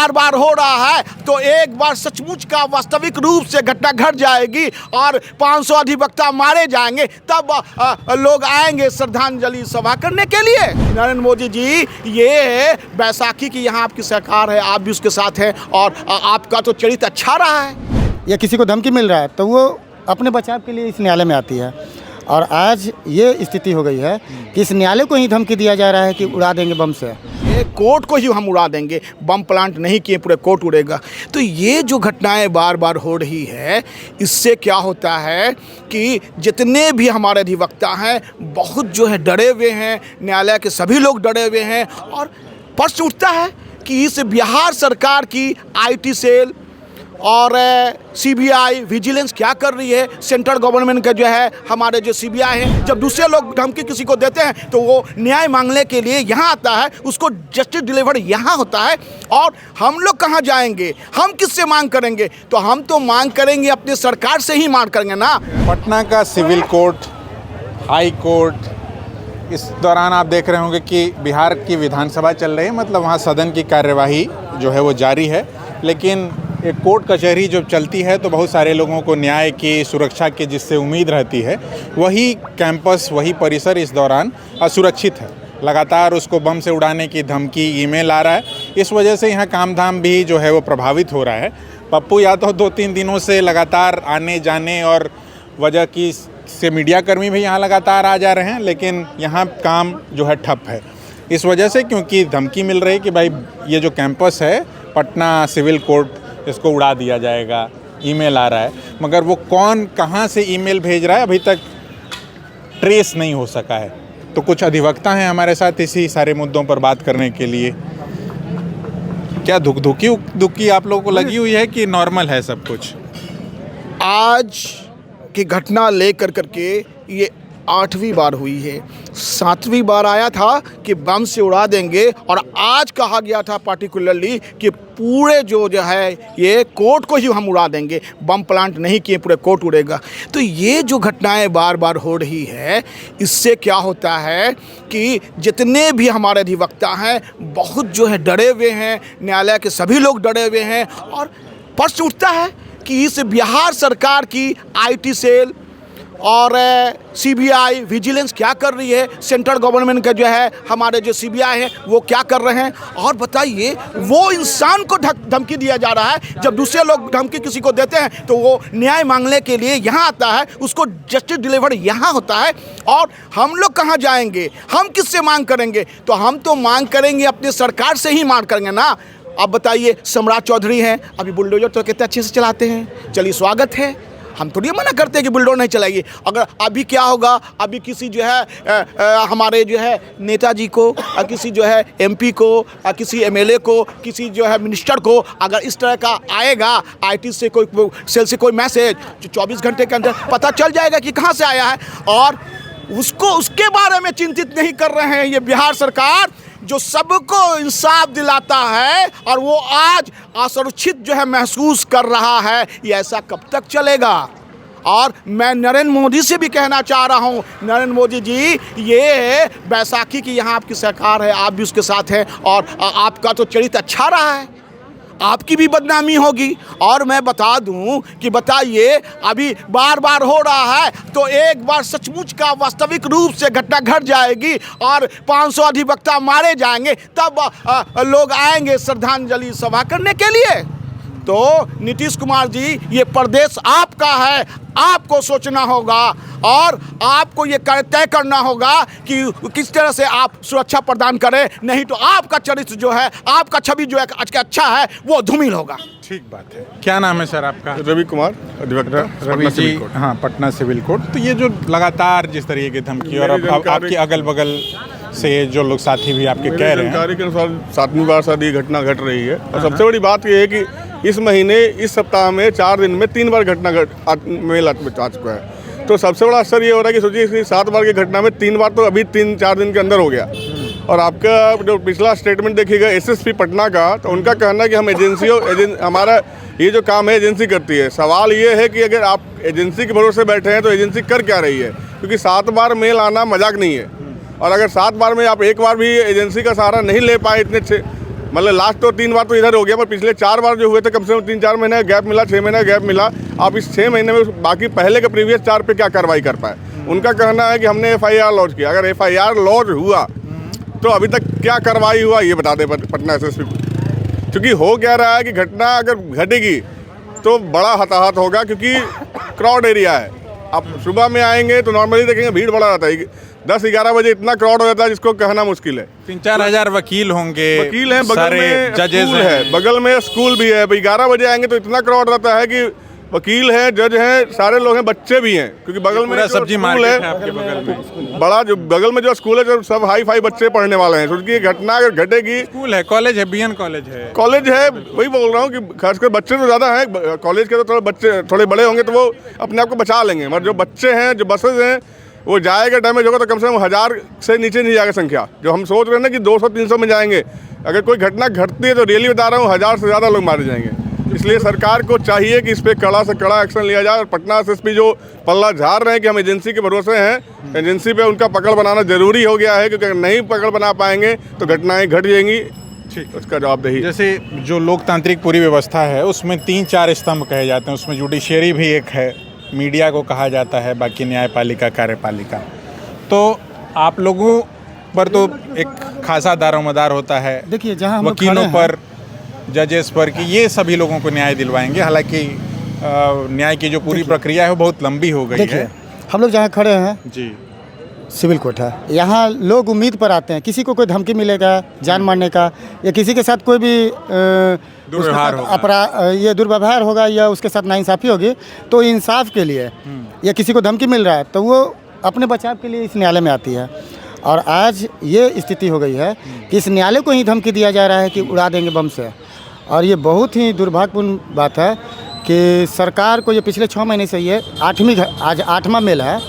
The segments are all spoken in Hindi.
बार बार हो रहा है तो एक बार सचमुच का वास्तविक रूप से घटना घट जाएगी और 500 अधिवक्ता मारे जाएंगे, तब लोग आएंगे श्रद्धांजलि सभा करने के लिए। नरेंद्र मोदी जी, ये बैसाखी की यहाँ आपकी सरकार है, आप भी उसके साथ हैं और आपका तो चरित्र अच्छा रहा है। या किसी को धमकी मिल रहा है तो वो अपने बचाव के लिए इस न्यायालय में आती है, और आज ये स्थिति हो गई है कि इस न्यायालय को ही धमकी दिया जा रहा है कि उड़ा देंगे बम से। ये कोर्ट को ही हम उड़ा देंगे, बम प्लांट नहीं किए पूरे कोर्ट उड़ेगा। तो ये जो घटनाएं बार बार हो रही है, इससे क्या होता है कि जितने भी हमारे अधिवक्ता हैं बहुत जो है डरे हुए हैं, न्यायालय के सभी लोग डरे हुए हैं। और प्रश्न उठता है कि इस बिहार सरकार की आईटी सेल और सीबीआई विजिलेंस क्या कर रही है। सेंट्रल गवर्नमेंट का जो है, हमारे जो सीबीआई है, जब दूसरे लोग धमकी किसी को देते हैं तो वो न्याय मांगने के लिए यहाँ आता है, उसको जस्टिस डिलीवर यहाँ होता है। और हम लोग कहाँ जाएंगे, हम किससे मांग करेंगे? तो हम तो मांग करेंगे अपनी सरकार से ही मांग करेंगे ना। पटना का सिविल कोर्ट, हाई कोर्ट, इस दौरान आप देख रहे होंगे कि बिहार की विधानसभा चल रही है, मतलब वहाँ सदन की कार्यवाही जो है वो जारी है। लेकिन एक कोर्ट कचहरी जब चलती है तो बहुत सारे लोगों को न्याय की, सुरक्षा की जिससे उम्मीद रहती है, वही कैंपस, वही परिसर इस दौरान असुरक्षित है। लगातार उसको बम से उड़ाने की धमकी, ईमेल आ रहा है। इस वजह से यहाँ काम धाम भी जो है वो प्रभावित हो रहा है। पप्पू यादव 2-3 दिनों से लगातार आने जाने और वजह की से मीडियाकर्मी भी यहाँ लगातार आ जा रहे हैं, लेकिन यहाँ काम जो है ठप है इस वजह से, क्योंकि धमकी मिल रही है कि भाई ये जो कैंपस है पटना सिविल कोर्ट, इसको उड़ा दिया जाएगा। ईमेल आ रहा है, मगर वो कौन कहाँ से ईमेल भेज रहा है अभी तक ट्रेस नहीं हो सका है। तो कुछ अधिवक्ता हैं हमारे साथ इसी सारे मुद्दों पर बात करने के लिए। क्या दुखी आप लोगों को लगी हुई है कि नॉर्मल है सब कुछ? आज की घटना लेकर करके ये 8वीं बार हुई है। 7वीं बार आया था कि बम से उड़ा देंगे, और आज कहा गया था पार्टिकुलरली कि पूरे जो है ये कोर्ट को ही हम उड़ा देंगे, बम प्लांट नहीं किए पूरे कोर्ट उड़ेगा। तो ये जो घटनाएं बार बार हो रही है, इससे क्या होता है कि जितने भी हमारे अधिवक्ता हैं बहुत जो है डरे हुए हैं, न्यायालय के सभी लोग डरे हुए हैं। और प्रश्न उठता है कि इस बिहार सरकार की आईटी सेल और सीबीआई विजिलेंस क्या कर रही है। सेंट्रल गवर्नमेंट का जो है, हमारे जो सीबीआई है, वो क्या कर रहे हैं। और बताइए, वो इंसान को धमकी दिया जा रहा है, जब दूसरे लोग धमकी किसी को देते हैं तो वो न्याय मांगने के लिए यहाँ आता है, उसको जस्टिस डिलीवर यहाँ होता है। और हम लोग कहाँ जाएंगे, हम किससे मांग करेंगे? तो हम तो मांग करेंगे अपनी सरकार से ही मांग करेंगे ना। अब बताइए, सम्राट चौधरी हैं, अभी बुलडोजर तो कितने अच्छे से चलाते हैं, चलिए स्वागत है, हम थोड़ी मना करते हैं कि बुलडोजर नहीं चलाइए। अगर अभी क्या होगा, अभी किसी जो है हमारे जो है नेताजी को, किसी जो है एमपी को, किसी एमएलए को, किसी जो है मिनिस्टर को अगर इस तरह का आएगा आईटी से कोई सेल से कोई मैसेज, जो 24 घंटे के अंदर पता चल जाएगा कि कहाँ से आया है। और उसके बारे में चिंतित नहीं कर रहे हैं ये बिहार सरकार, जो सबको इंसाफ दिलाता है, और वो आज असुरक्षित जो है महसूस कर रहा है। ये ऐसा कब तक चलेगा? और मैं नरेंद्र मोदी से भी कहना चाह रहा हूँ, नरेंद्र मोदी जी, ये बैसाखी की यहाँ आपकी सरकार है, आप भी उसके साथ हैं, और आपका तो चरित्र अच्छा रहा है, आपकी भी बदनामी होगी। और मैं बता दूं कि बताइए, अभी बार बार हो रहा है तो एक बार सचमुच का वास्तविक रूप से घटना घट जाएगी और 500 अधिवक्ता मारे जाएंगे, तब लोग आएंगे श्रद्धांजलि सभा करने के लिए। तो नीतीश कुमार जी, ये प्रदेश आपका है, आपको सोचना होगा और आपको ये तय करना होगा कि किस तरह से आप सुरक्षा प्रदान करें, नहीं तो आपका चरित्र जो है, आपका छवि जो है आज का अच्छा है, वो धूमिल होगा। ठीक बात है। क्या नाम है सर आपका? रवि कुमार, अधिवक्ता, रवि जी। हाँ, पटना सिविल कोर्ट। तो ये जो लगातार जिस तरीके की धमकी और आपके अगल बगल से जो लोग साथी भी आपके कह रहे हैं, जानकारी के अनुसार 7वीं बार शायद ये घटना घट रही है। और सबसे बड़ी बात ये है कि इस महीने, इस सप्ताह में 4 दिन में 3 बार घटना मेल आ चुका है। तो सबसे बड़ा असर ये हो रहा है कि सोचिए, इसकी 7 बार की घटना में 3 बार तो अभी 3-4 दिन के अंदर हो गया। और आपका जो पिछला स्टेटमेंट देखिएगा एसएसपी पटना का, तो उनका कहना है कि हम हमारा ये जो काम है एजेंसी करती है। सवाल ये है कि अगर आप एजेंसी के भरोसे बैठे हैं तो एजेंसी कर क्या रही है, क्योंकि 7 बार मेल आना मजाक नहीं है। और अगर 7 बार में आप एक बार भी एजेंसी का सहारा नहीं ले पाए इतने मतलब लास्ट तो 3 बार तो इधर हो गया, पर पिछले 4 बार जो हुए थे कम से कम 3-4 महीने गैप मिला, 6 महीने गैप मिला। आप इस 6 महीने में बाकी पहले के प्रीवियस 4 पे क्या कार्रवाई कर पाए? उनका कहना है कि हमने FIR लॉन्च किया। अगर FIR लॉन्च हुआ तो अभी तक क्या कार्रवाई हुआ ये बता दें पटना SSP को। क्योंकि हो क्या रहा है कि घटना अगर घटेगी तो बड़ा हताहत होगा, क्योंकि क्राउड एरिया है। आप सुबह में आएंगे तो नॉर्मली देखेंगे भीड़ बड़ा रहता है, 10-11 बजे इतना क्राउड हो जाता है जिसको कहना मुश्किल है। 3-4 हजार वकील होंगे, वकील हैं, बगल सारे में जजेस स्कूल है, बगल में स्कूल भी है। भाई 11 बजे आएंगे तो इतना क्राउड रहता है कि वकील हैं, जज हैं, सारे लोग हैं, बच्चे भी हैं, क्योंकि बगल में पूरा जो सब्जी स्कूल मार्केट है, है आपके बगल में। बड़ा जो बगल में जो स्कूल है, जो सब हाई फाई बच्चे पढ़ने वाले हैं। सोचिए घटना अगर घटेगी, स्कूल है, कॉलेज है, BN कॉलेज है, वही बोल रहा हूँ कि खासकर बच्चे तो ज़्यादा हैं। कॉलेज के तो थोड़े बच्चे थोड़े बड़े होंगे तो वो अपने आप को बचा लेंगे, मगर जो बच्चे हैं, जो बसेज हैं, वो जाएगा डैमेज होगा तो कम से कम 1000 से नीचे नहीं जाएगा संख्या। जो हम सोच रहे हैं ना कि 200-300 में जाएंगे, अगर कोई घटना घटती है तो रियली बता रहा हूँ 1000 से ज़्यादा लोग मारे जाएंगे। इसलिए सरकार को चाहिए कि इस पर कड़ा से कड़ा एक्शन लिया जाए। और पटना SSP जो पल्ला झाड़ रहे हैं कि हम एजेंसी के भरोसे हैं, एजेंसी पे उनका पकड़ बनाना जरूरी हो गया है, क्योंकि अगर नहीं पकड़ बना पाएंगे तो घटनाएं घट जाएंगी। ठीक, उसका जवाबदेही। जैसे जो लोकतांत्रिक पूरी व्यवस्था है उसमें 3-4 स्तंभ कहे जाते हैं, उसमें जुडिशियरी भी एक है, मीडिया को कहा जाता है, बाकी न्यायपालिका, कार्यपालिका। तो आप लोगों पर तो एक खासा दारोमदार होता है, देखिए जहाँ हम लोग वकीलों खड़े हैं, पर, जजेस पर, कि ये सभी लोगों को न्याय दिलवाएंगे। हालांकि न्याय की जो पूरी प्रक्रिया है वो बहुत लंबी हो गई देखिए है। हम लोग जहाँ खड़े हैं जी, सिविल कोर्ट है। यहाँ लोग उम्मीद पर आते हैं, किसी को कोई धमकी मिलेगा जान मारने का, या किसी के साथ कोई भी दुर्व्यवहार होगा, ये दुर्व्यवहार होगा या उसके साथ नाइंसाफ़ी होगी, तो इंसाफ के लिए या किसी को धमकी मिल रहा है तो वो अपने बचाव के लिए इस न्यायालय में आती है। और आज ये स्थिति हो गई है कि इस न्यायालय को ही धमकी दिया जा रहा है कि उड़ा देंगे बम से। और ये बहुत ही दुर्भाग्यपूर्ण बात है कि सरकार को ये पिछले 6 महीने से ये आज 8वां मेल है,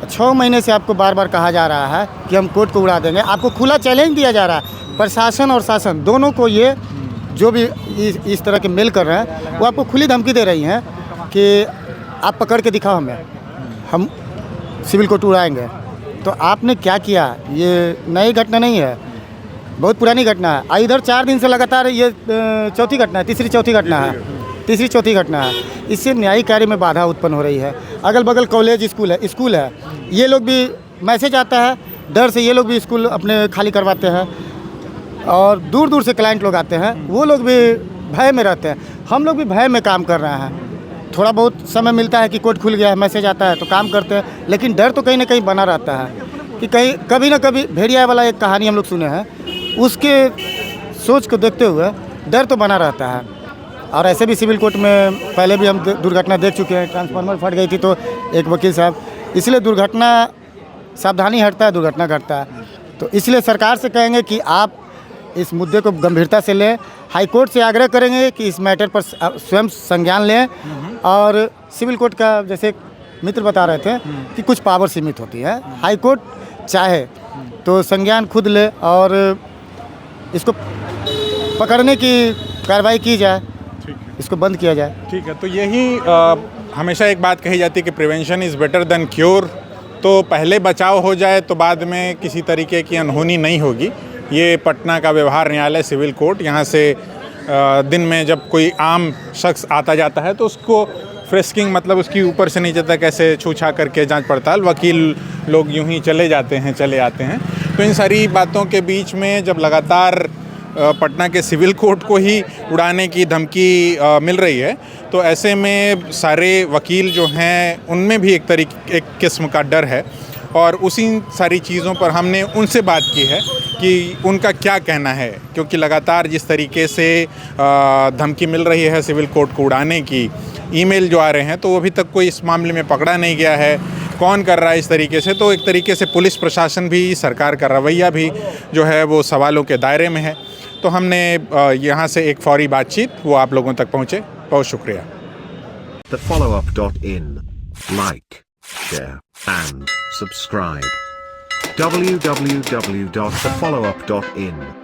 6 महीने से आपको बार बार कहा जा रहा है कि हम कोर्ट को उड़ा देंगे। आपको खुला चैलेंज दिया जा रहा है, प्रशासन और शासन दोनों को, ये जो भी इस तरह के मेल कर रहे हैं वो आपको खुली धमकी दे रही हैं कि आप पकड़ के दिखाओ हमें, हम सिविल कोर्ट उड़ाएंगे। तो आपने क्या किया? ये नई घटना नहीं है, बहुत पुरानी घटना है। इधर 4 दिन से लगातार ये चौथी घटना है, तीसरी चौथी घटना है। इससे न्यायिक कार्य में बाधा उत्पन्न हो रही है। अगल बगल कॉलेज स्कूल है, ये लोग भी मैसेज आता है, डर से ये लोग भी स्कूल अपने खाली करवाते हैं। और दूर दूर से क्लाइंट लोग आते हैं, वो लोग भी भय में रहते हैं। हम लोग भी भय में काम कर रहे हैं। थोड़ा बहुत समय मिलता है कि कोर्ट खुल गया है, मैसेज आता है तो काम करते हैं, लेकिन डर तो कहीं ना कहीं बना रहता है कि कहीं कभी ना कभी भेड़िया वाला एक कहानी हम लोग सुने हैं, उसके सोच को देखते हुए डर तो बना रहता है। और ऐसे भी सिविल कोर्ट में पहले भी हम दुर्घटना देख चुके हैं, ट्रांसफार्मर फट गई थी तो एक वकील साहब, इसलिए दुर्घटना, सावधानी हटता है दुर्घटना घटता है। तो इसलिए सरकार से कहेंगे कि आप इस मुद्दे को गंभीरता से लें। हाई कोर्ट से आग्रह करेंगे कि इस मैटर पर स्वयं संज्ञान लें। और सिविल कोर्ट का जैसे मित्र बता रहे थे कि कुछ पावर सीमित होती है, हाई कोर्ट चाहे तो संज्ञान खुद ले और इसको पकड़ने की कार्रवाई की जाए, इसको बंद किया जाए। ठीक है। तो यही हमेशा एक बात कही जाती है कि prevention is better than cure. तो पहले बचाव हो जाए तो बाद में किसी तरीके की अनहोनी नहीं होगी। ये पटना का व्यवहार न्यायालय सिविल कोर्ट, यहाँ से दिन में जब कोई आम शख्स आता जाता है तो उसको फ्रेस्किंग, मतलब उसकी ऊपर से नीचे तक ऐसे छूछा करके जांच पड़ताल, वकील लोग यूं ही चले जाते हैं, चले आते हैं। तो इन सारी बातों के बीच में जब लगातार पटना के सिविल कोर्ट को ही उड़ाने की धमकी मिल रही है, तो ऐसे में सारे वकील जो हैं उनमें भी एक किस्म का डर है। और उसी सारी चीज़ों पर हमने उनसे बात की है कि उनका क्या कहना है, क्योंकि लगातार जिस तरीके से धमकी मिल रही है सिविल कोर्ट को उड़ाने की, ईमेल जो आ रहे हैं, तो वो अभी तक कोई इस मामले में पकड़ा नहीं गया है, कौन कर रहा है इस तरीके से। तो एक तरीके से पुलिस प्रशासन भी, सरकार का रवैया भी जो है वो सवालों के दायरे में है। तो हमने यहाँ से एक फौरी बातचीत वो आप लोगों तक पहुँचे। बहुत शुक्रिया। TheFollowUp.in. Like, share and subscribe. www.thefollowup.in